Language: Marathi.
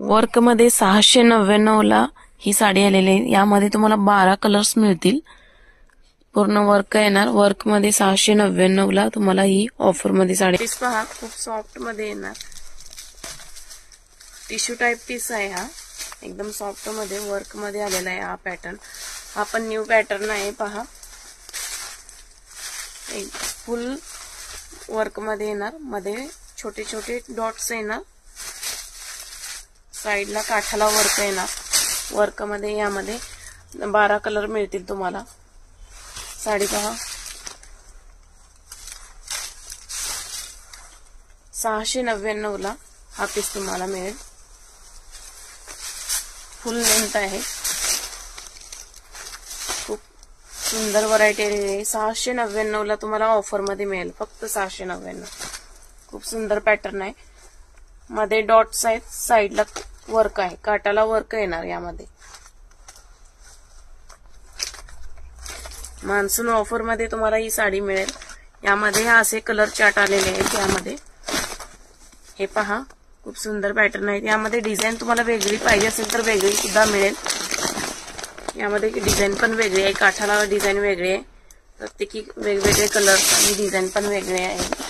वर्क मध्ये 699 ला ही साडी आलेली आहे। यामध्ये तुम्हाला 12 कलर्स मिळतील। पूर्ण वर्क येणार। वर्क मध्ये 699 ला तुम्हाला ही ऑफर मध्ये साडी। पीस पहा खूप सॉफ्ट मध्ये येणार। टिश्यू टाइप पीस आहे हा, एकदम सॉफ्ट मध्ये वर्क मध्ये आलेला आहे हा पॅटर्न। हा पण न्यू पॅटर्न आहे पहा। एक फुल वर्क मध्ये येणार। मध्ये छोटे छोटे डॉट्स येणार। साइडला काठाला वर्क येणार। वर्क मध्ये यामध्ये 12 कलर मिळतील तुम्हाला। साडी पहा 699 ला हा पीस तुम्हाला मिळेल। फुल लेंथ आहे। खूप सुंदर व्हरायटी आहे। 699 ला तुम्हाला ऑफर मध्ये मिळेल, फक्त 699। खूप सुंदर पॅटर्न आहे। मध्ये डॉट्स आहेत, साइडला वर्क आहे, काटाला वर्क येणार यामध्ये। मान्सून ऑफर मध्ये तुम्हाला ही साडी मिळेल। यामध्ये असे कलर चार्ट आलेले आहेत। यामध्ये हे पहा खूप सुंदर पॅटर्न आहे। यामध्ये डिझाइन तुम्हाला वेगळी पाहिजे असेल तर वेगळी सुद्धा मिळेल। यामध्ये डिझाइन पण वेगळी आहे, काठाला डिझाइन वेगळी आहे। प्रत्येकी वेगवेगळे कलर्स आणि डिझाइन पण वेगळे आहे।